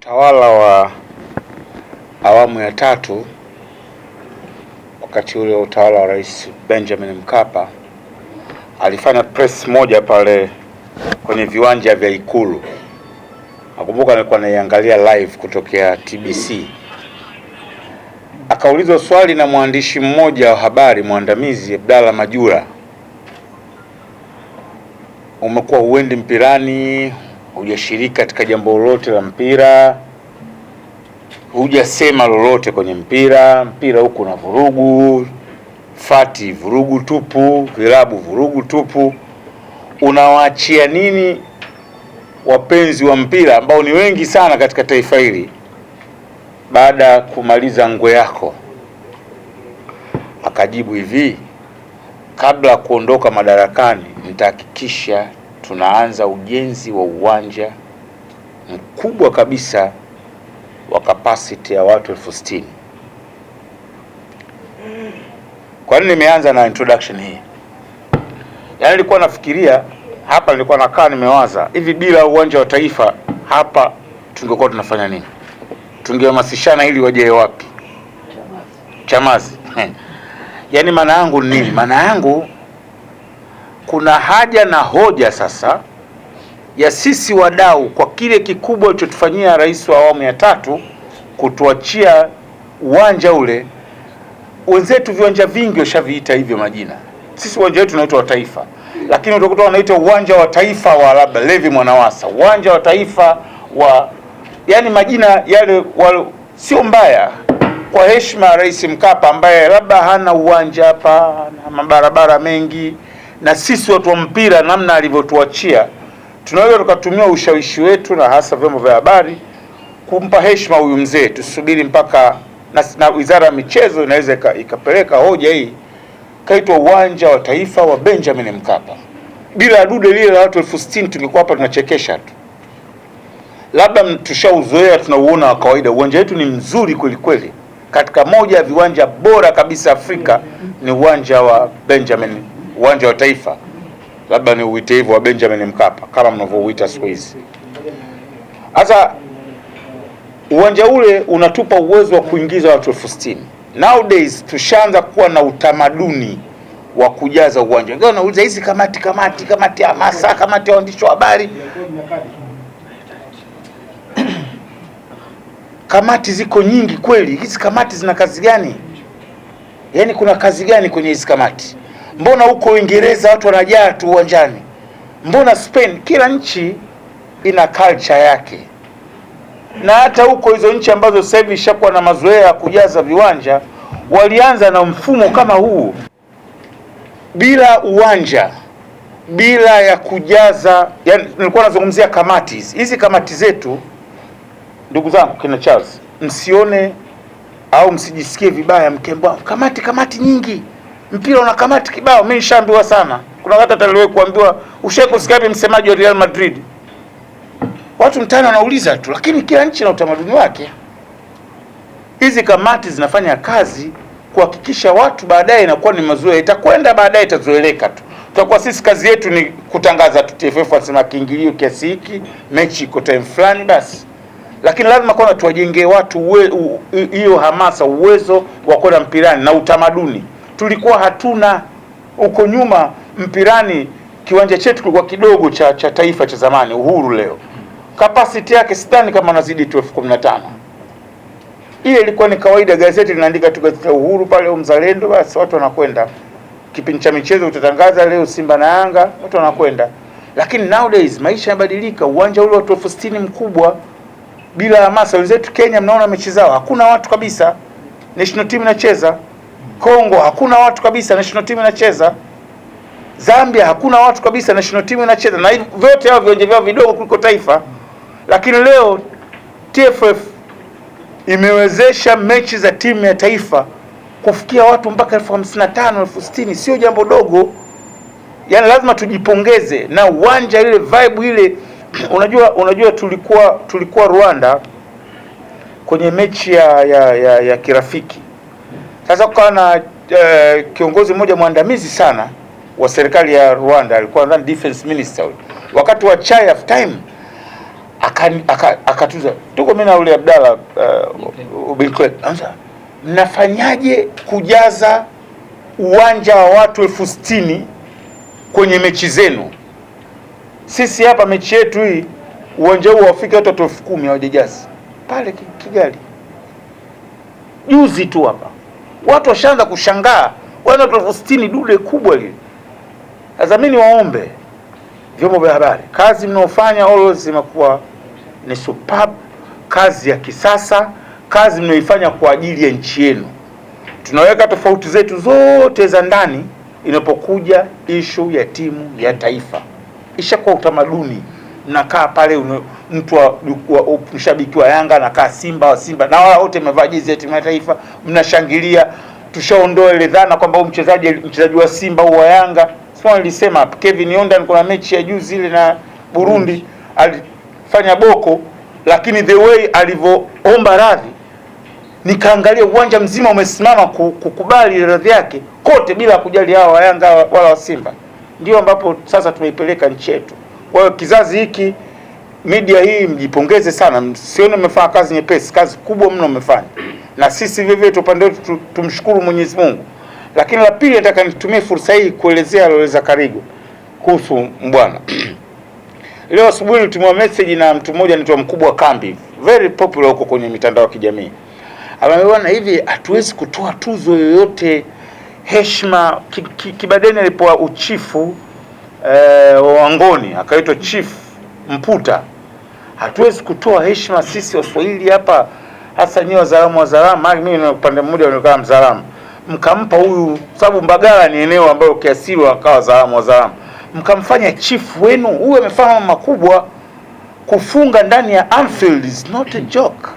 Utawala wa awamu ya tatu, wakati ule utawala wa Rais Benjamin Mkapa, alifanya press moja pale kwenye viwanja vya Ikulu. Nakumbuka nilikuwa naiangalia live kutokea TBC. Akaulizwa swali na mwandishi mmoja wa habari mwandamizi, Abdalla Majura, umekuwa uendi mpirani, hujashiriki katika jambo lolote la mpira, hujasema lolote kwenye mpira huku na vurugu, fati vurugu tupu, vilabu vurugu tupu, unawaachia nini wapenzi wa mpira ambao ni wengi sana katika taifa hili baada ya kumaliza ngwe yako? Akajibu hivi, kabla ya kuondoka madarakani nitahakikisha tunaanza ujenzi wa uwanja mkubwa kabisa wa capacity ya watu 60,000. Kwa nini nimeanza na introduction hii? Yaani nilikuwa nafikiria hapa, nilikuwa nakaa nimewaza hivi, bila uwanja wa taifa hapa tungekuwa tunafanya nini? Tungehamasishana ili waje wapi? Chamazi. Yaani maana yangu ni nini? Maana yangu kuna haja na hoja sasa ya sisi wadau kwa kile kikubwa alichotufanyia rais wa awamu ya tatu, kutuachia uwanja ule. Wenzetu viwanja vingi washaviita hivyo majina, sisi uwanja wetu unaitwa wa taifa, lakini utakuta wanaita uwanja wa taifa wa labda Levi Mwanawasa, uwanja wa taifa wa, yani majina yale sio mbaya, kwa heshima ya Rais Mkapa ambaye labda hana uwanja hapa na mabarabara mengi, na sisi watu wa mpira namna alivyotuachia, tunaweza tukatumia ushawishi wetu na hasa vyombo vya habari kumpa heshima huyu mzee. Tusubiri mpaka na Wizara ya Michezo inaweza ikapeleka hoja hii, kaitwa uwanja wa taifa wa Benjamin Mkapa. Bila dude lile la watu 60,000 tungekuwa hapa tunachekesha tu. Labda tushauzoea, tunauona wa kawaida. Uwanja wetu ni mzuri kweli kweli. Katika moja ya viwanja bora kabisa Afrika ni uwanja wa Benjamin, uwanja wa taifa. Labda ni uite hivyo wa Benjamin Mkapa kama mnavyouita siku hizi. Sasa uwanja ule unatupa uwezo wa kuingiza watu 60,000. Nowadays tushaanza kuwa na utamaduni wa kujaza uwanja. Ngao nauliza hizi kamati ya hamasa, kamati ya waandishi wa habari, kamati ziko nyingi kweli. Hizi kamati zina kazi gani? Yaani kuna kazi gani kwenye hizi kamati? Mbona huko Uingereza watu wanajaa tu uwanjani? Mbona Spain? Kila nchi ina culture yake. Na hata huko hizo nchi ambazo sasa hivi ishakuwa na mazoea ya kujaza viwanja, walianza na mfumo kama huu, bila uwanja, bila ya kujaza. Yani nilikuwa nazungumzia kamati hizi kamati zetu, ndugu zangu kina Charles, msione au msijisikie vibaya mkemba kamati nyingi. Mpira una kamati kibao. Mimi nishaambiwa sana. Kuna hata taliwe kuambiwa, ushakusikia msemaji wa Real Madrid, watu mtani wanauliza tu, lakini kila nchi na utamaduni wake. Hizi kamati zinafanya kazi kuhakikisha watu baadaye inakuwa ni mazoea, itakwenda baadaye itazoeleka tu. Tutakuwa sisi kazi yetu ni kutangaza tu, TFF wanasema kiingilio kiasi hiki, mechi iko time fulani basi. Lakini lazima kwanza tuwajengee watu hiyo hamasa, uwezo wa kwenda mpirani na utamaduni. Tulikuwa hatuna huko nyuma mpirani. Kiwanja chetu kilikuwa kidogo cha taifa cha zamani Uhuru, leo capacity yake sidhani kama nazidi 15,000. Ile ilikuwa ni kawaida, gazeti linaandika tu gazeti la Uhuru pale au Mzalendo, basi watu wanakwenda. Kipindi cha michezo utatangaza leo Simba na Yanga, watu wanakwenda. Lakini nowadays maisha yabadilika, uwanja ule watu 60,000 mkubwa bila hamasa. Wenzetu Kenya mnaona mechi zao hakuna watu kabisa, national team inacheza. Kongo hakuna watu kabisa, national team inacheza. Zambia hakuna watu kabisa, national team inacheza. Na hivi vyote hao viwanja vyao vidogo kuliko taifa. Lakini leo TFF imewezesha mechi za timu ya taifa kufikia watu mpaka 55,000, 60,000. Sio jambo dogo. Yaani lazima tujipongeze na uwanja ile vibe ile. Unajua tulikuwa Rwanda kwenye mechi ya kirafiki. Sasa kwa na kiongozi mmoja mwandamizi sana wa serikali ya Rwanda, alikuwa ndani defense minister, wakati wa chai of time akatuza tuko mimi na ule Abdalla mnafanyaje kujaza uwanja wa watu 60,000 kwenye mechi zenu? Sisi hapa mechi yetu hii uwanja huu wafika watu 10,000 hawajajaza pale Kigali. Juzi tu hapa watu washaanza kushangaa, wana watu 60,000 dude kubwa lile. Sasa mimi niwaombe vyombo vya habari, kazi mnaofanya always imekuwa ni superb, kazi ya kisasa, kazi mnaoifanya kwa ajili ya nchi yenu. Tunaweka tofauti zetu zote za ndani, inapokuja issue ya timu ya taifa ishakuwa utamaduni. Mnakaa pale, mtu wa mshabiki wa Yanga anakaa Simba wa Simba, na wao wote wamevaa jezi ya timu ya taifa, mnashangilia. Tushaondoa ile dhana kwamba huyu mchezaji wa Simba au wa Yanga. Sio, nilisema hapa Kevin Yondan, kuna mechi ya juzi ile na Burundi alifanya boko, lakini the way alivyoomba radhi, nikaangalia uwanja mzima umesimama kukubali radhi yake kote bila kujali hao wa Yanga wala wa Simba. Ndio ambapo sasa tumeipeleka nchi yetu. Kwa hiyo kizazi hiki, media hii mjipongeze sana, msione mmefanya kazi nyepesi, kazi kubwa mno mmefanya. Na sisi vivyo hivyo upande wetu tumshukuru Mwenyezi Mungu. Lakini la pili, nataka nitumie fursa hii kuelezea aloweza Karigo kuhusu mbwana. Leo asubuhi nilitumwa message na mtu mmoja anaitwa Mkubwa Kambi, very popular huko kwenye mitandao ya kijamii. Ameona hivi, hatuwezi kutoa tuzo yoyote heshima. Kibadeni alipoa uchifu Wangoni akaitwa Chief Mputa. Hatuwezi kutoa heshima sisi Waswahili hapa, hasa nyewe Wazaramo. Mimi na upande mmoja nilikuwa Mzaramo, mkampa huyu, sababu Mbagala ni eneo ambalo kiasili wakawa Wazaramo, mkamfanya chief wenu. Huyu amefanya makubwa. Kufunga ndani ya Anfield is not a joke.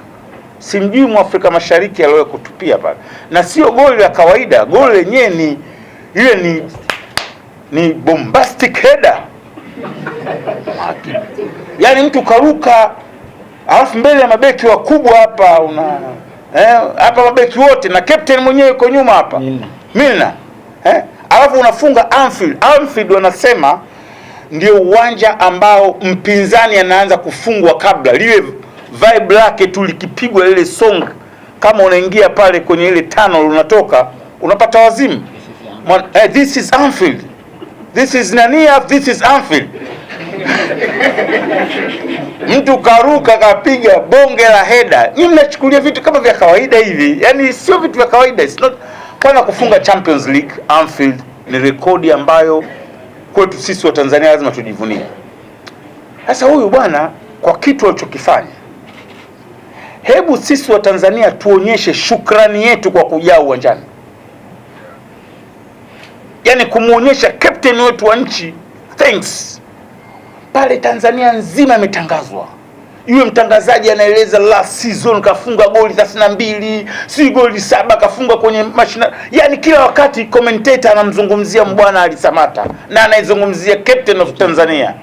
Simjui Mwafrika Mashariki aliye kutupia pale, na sio goli la kawaida. Goli lenyewe ni bombastic header. Yaani mtu karuka, alafu mbele ya mabeki wakubwa hapa hapa mabeki wote na captain mwenyewe yuko nyuma hapa Milner, alafu unafunga Anfield. Anfield wanasema ndio uwanja ambao mpinzani anaanza kufungwa kabla. Lile vibe lake tu likipigwa ile song, kama unaingia pale kwenye ile tunnel unatoka unapata wazimu. This is Anfield, this is Nania, this is Anfield. Mtu karuka kapiga bonge la header. Nyinyi mnachukulia vitu kama vya kawaida hivi, yani sio vitu vya kawaida. It's not. Kwa kufunga Champions League Anfield ni rekodi ambayo kwetu sisi wa Tanzania lazima tujivunie. Sasa huyu bwana kwa kitu alichokifanya, hebu sisi wa Tanzania tuonyeshe shukrani yetu kwa kujaa uwanjani. Yaani kumuonyesha captain wetu wa nchi thanks. Pale Tanzania nzima imetangazwa. Yule mtangazaji anaeleza last season kafunga goli 32, si goli 7 kafunga kwenye mashina. Yaani kila wakati commentator anamzungumzia mbwana Ali Samata na anaizungumzia captain of Tanzania.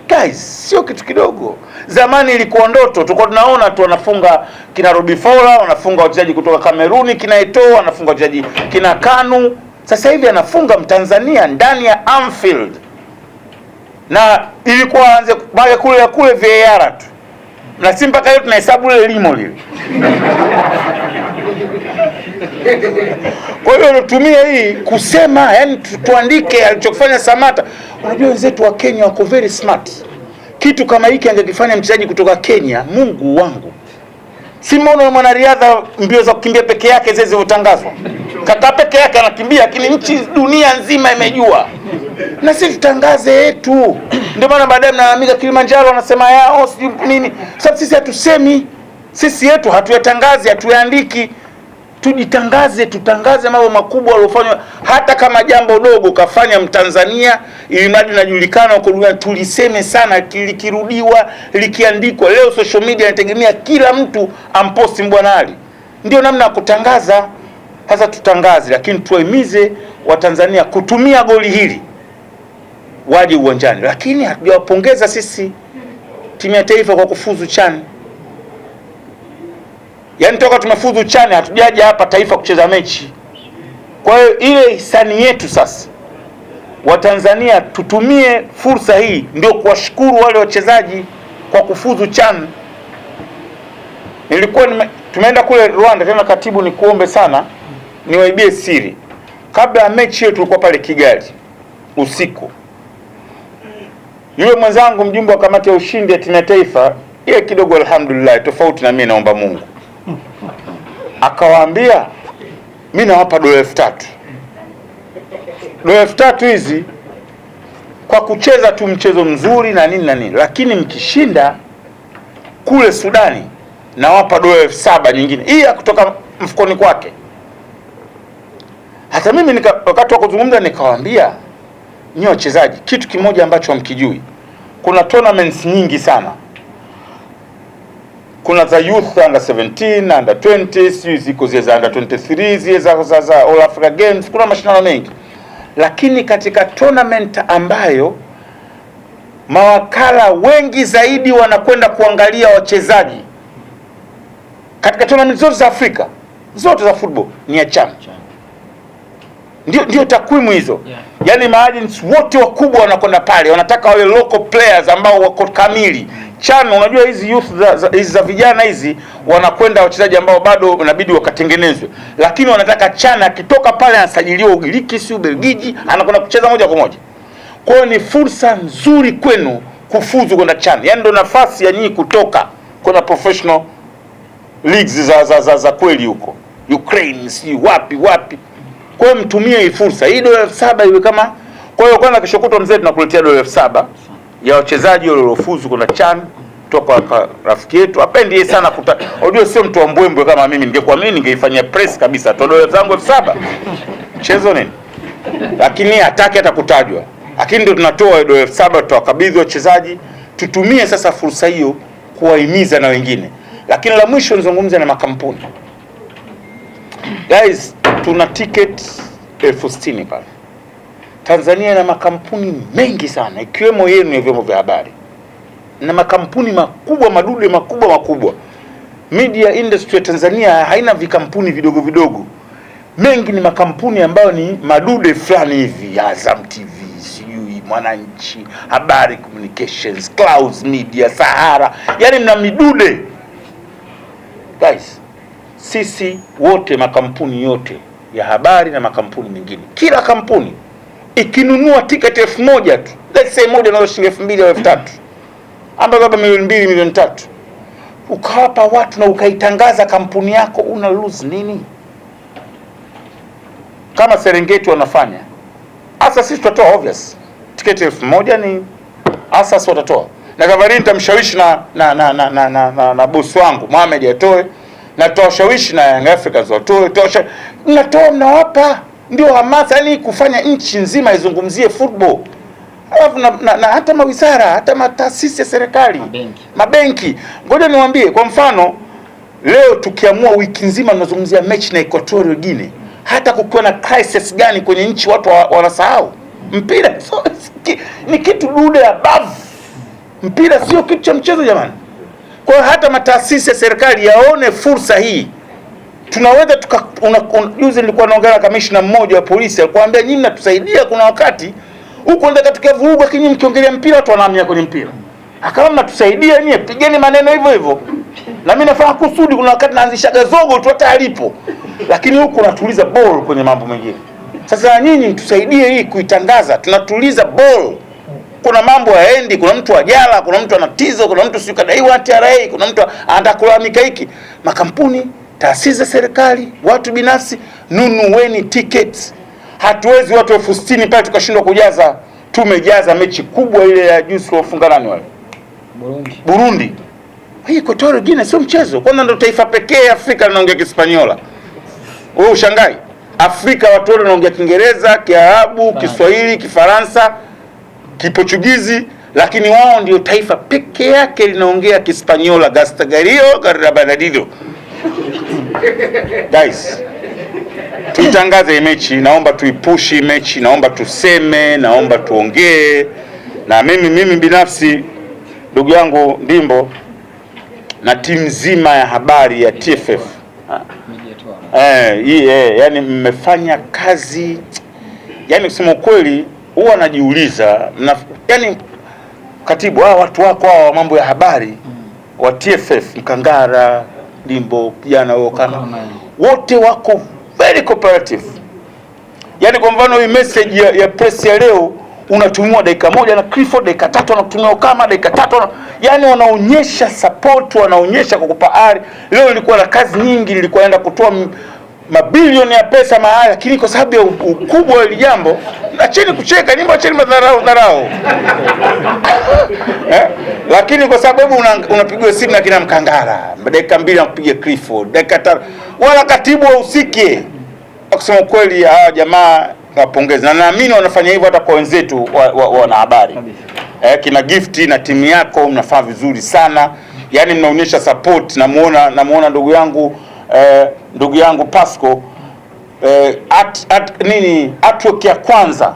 Guys, sio kitu kidogo. Zamani ilikuwa ndoto, tulikuwa tunaona tu wanafunga kina Robi Fowler, wanafunga wachezaji kutoka Kameruni, kina Eto'o, wanafunga wachezaji kina Kanu. Sasa hivi anafunga Mtanzania ndani ya Anfield. Na ilikuwa anze baada kule VAR tu. Na si mpaka leo tunahesabu ile limo lile. Kwa hiyo tutumie hii kusema, yani tuandike alichofanya Samata. Unajua wenzetu wa Kenya wako very smart. Kitu kama hiki angekifanya mchezaji kutoka Kenya, Mungu wangu. Si mbona mwanariadha mbio za kukimbia peke yake zile zilizotangazwa. Kaka peke yake anakimbia, lakini nchi dunia nzima imejua. Na sisi tutangaze yetu. Ndio maana baadaye mnalalamika Kilimanjaro wanasema yao si nini. Sababu sisi hatusemi, sisi yetu hatuyatangazi, hatuyaandiki. Tujitangaze, tutangaze mambo makubwa aliyofanywa, hata kama jambo dogo kafanya Mtanzania ili mradi najulikana huko duniani, tuliseme sana, likirudiwa, likiandikwa. Leo social media inategemea kila mtu amposti Mbwana Ali. Ndio namna ya kutangaza. Sasa tutangaze, lakini tuwahimize Watanzania kutumia goli hili waje uwanjani. Lakini hatujawapongeza sisi timu ya taifa kwa kufuzu CHAN. Yaani toka tumefuzu CHAN hatujaja hapa taifa kucheza mechi. Kwa hiyo ile hisani yetu sasa, Watanzania tutumie fursa hii ndio kuwashukuru wale wachezaji. kwa kufuzu CHAN. Tumeenda kule Rwanda tena, katibu, ni kuombe sana niwaibie siri. Kabla ya mechi yetu tulikuwa pale Kigali usiku. Yule mwenzangu mjumbe wa kamati ya ushindi ya timu ya taifa, yeye kidogo alhamdulillah tofauti na mimi, naomba Mungu, akawaambia mimi nawapa $3,000. $3,000 hizi kwa kucheza tu mchezo mzuri na nini na nini, lakini mkishinda kule Sudani nawapa $7,000 nyingine. Hii ya kutoka mfukoni kwake. Hata mimi wakati wa kuzungumza nikawaambia, nyinyi wachezaji, kitu kimoja ambacho hamkijui, kuna tournaments nyingi sana. Kuna za youth under 17, under 20, ziko za under 23, zile za All Africa Games, kuna mashindano mengi. Lakini katika tournament ambayo mawakala wengi zaidi wanakwenda kuangalia wachezaji katika tournament zote za Afrika, zote za football, ni ya CHAN. Ndio takwimu hizo. Yaani maagents wote wakubwa wanakwenda pale, wanataka wale local players ambao wako kamili. CHAN, unajua hizi youth hizi za vijana hizi, wanakwenda wachezaji ambao bado inabidi wakatengenezwe. Lakini wanataka CHAN, akitoka pale anasajiliwa Ugiriki, si Ubelgiji, anakwenda kucheza moja kwa moja. Kwa hiyo ni fursa nzuri kwenu kufuzu kwenda CHAN. Yaani ndio nafasi ya nyinyi kutoka kwenda professional leagues za kweli huko. Ukraine, si wapi. Kwa hiyo mtumie hii fursa. Hii $7,000 iwe kama, kwa hiyo kwanza kesho kutwa mzee tunakuletea $7,000 ya wachezaji waliofuzu kuna CHAN kutoka kwa rafiki yetu. Apendi yeye sana unajua sio mtu wa mbwembwe kama mimi. Ningekuwa mimi ningeifanyia press kabisa. Toa zangu $7,000. Mchezo nini? Lakini hataki hata kutajwa. Lakini ndio tunatoa $7,000 tutawakabidhi wachezaji. Tutumie sasa fursa hiyo kuwahimiza na wengine. Lakini la mwisho nizungumze na makampuni. Guys, tuna ticket 60,000 pale. Tanzania ina makampuni mengi sana, ikiwemo yenu ya vyombo vya habari. Na makampuni makubwa, madude makubwa. Media industry ya Tanzania haina vikampuni vidogo. Mengi ni makampuni ambayo ni madude fulani hivi, Azam TV, sijui Mwananchi, Habari Communications, Clouds Media, Sahara. Yaani mna midude. Guys, sisi wote, makampuni yote ya habari na makampuni mengine, kila kampuni ikinunua tiketi 1,000 tu, let's say moja na shilingi 2,000 au 3,000, ambapo baba milioni 2, milioni 3, ukawapa watu na ukaitangaza kampuni yako, una lose nini? Kama Serengeti wanafanya. Asa sisi tutatoa obvious. Tiketi 1,000 ni Asas watatoa. Na Gavari nitamshawishi na boss wangu Mohamed atoe, na tutawashawishi na Young Africans watoe, mnatoa, mnawapa. Ndio hamasa, yani kufanya nchi nzima izungumzie football. Alafu na hata mawizara, hata mataasisi ya serikali, mabenki. Ngoja niwaambie, kwa mfano leo tukiamua wiki nzima tunazungumzia mechi na Equatorial Guinea, hata kukiwa na crisis gani kwenye nchi, watu wanasahau mpira. So, ni kitu dude above. Mpira sio kitu cha mchezo jamani. Kwa hiyo hata mataasisi ya serikali yaone fursa hii. Tunaweza juzi nilikuwa naongea na kamishna mmoja wa polisi, alikwambia nyinyi mnatusaidia, kuna wakati huko ndio katika vurugu, lakini mkiongelea mpira watu wanahamia kwenye mpira. Akawa mnatusaidia nyinyi, pigeni maneno hivyo. Na mimi nafanya kusudi, kuna wakati naanzisha gazogo tu hata alipo. Lakini huko natuliza ball kwenye mambo mengine. Sasa nyinyi mtusaidie hii kuitangaza, tunatuliza ball. Kuna mambo haendi, kuna mtu ajala, kuna mtu anatizo, kuna mtu sio kadaiwa TRA, kuna mtu anataka kulalamika hiki. Makampuni, taasisi za serikali, watu binafsi, nunueni tickets. Hatuwezi watu 60,000 pale tukashindwa kujaza. Tumejaza mechi kubwa ile ya juzi wafunga nani wale? Burundi. Hii Equatorial Guinea sio mchezo. Kwanza ndio taifa pekee Afrika linaongea Kispanyola. Wewe ushangai? Afrika watu wote wanaongea Kiingereza, Kiarabu, Kiswahili, Kifaransa, Kiportugizi, lakini wao ndio taifa pekee yake linaongea Kispanyola. Gastagario Garabadadido. Guys, tuitangaze mechi, naomba tuipushi mechi, naomba tuseme, naomba tuongee. Na mimi binafsi, ndugu yangu Ndimbo na timu nzima ya habari ya TFF, yani mmefanya kazi, yani kusema kweli huwa najiuliza, yani katibu, watu wako wa mambo ya habari wa TFF, Mkangara, Dimbo, kijana wao kama wote wako very cooperative. Yani kwa mfano hii message ya press ya leo unatumiwa dakika moja na Clifford, dakika 3 anakutumia kama dakika 3, yani wanaonyesha support, wanaonyesha kukupa ari. Leo nilikuwa na kazi nyingi, nilikuwa naenda kutoa mabilioni ya pesa mahali, lakini kwa sababu ya ukubwa wa jambo, acheni kucheka, nyimbo acheni madharau. Lakini kwa sababu unapigwa simu na kina Mkangara, dakika 2 anakupigia Clifford, dakika 5, wala katibu usike. Kusema kweli hawa jamaa nawapongeza, na naamini wanafanya hivyo hata kwa wenzetu wana habari. Kina Gifty na timu yako mnafanya vizuri sana. Yani mnaonyesha support. Namuona ndugu yangu Pasco artwork ya kwanza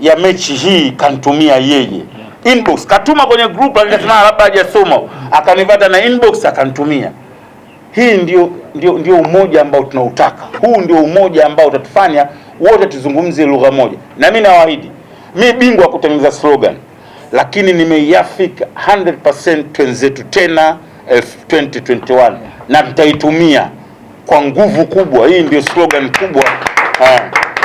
ya mechi hii kanitumia yeye. Inbox katuma kwenye group, akasema labda hajasoma, akanivata na inbox akanitumia. Hii ndio umoja ambao tunautaka. Huu ndio umoja ambao utatufanya wote tuzungumzie lugha moja. Na mimi nawaahidi, mimi bingwa kutengeneza slogan, lakini nimeiafika 100% wenzetu tena 2021 na nitaitumia kwa nguvu kubwa. Hii ndio slogan kubwa.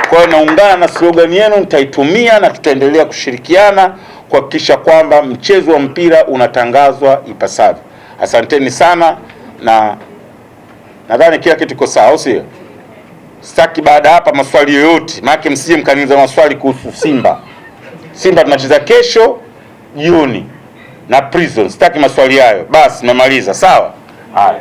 Kwa hiyo naungana na slogan yenu, nitaitumia na tutaendelea kushirikiana kuhakikisha kwamba mchezo wa mpira unatangazwa ipasavyo. Asanteni sana, na nadhani kila kitu kiko sawa, au sio? Sitaki baada hapa maswali yoyote, maana msije mkaniuliza maswali kuhusu Simba. Simba tunacheza kesho jioni na Prison. Sitaki maswali hayo. Basi nimemaliza. Sawa? Haya.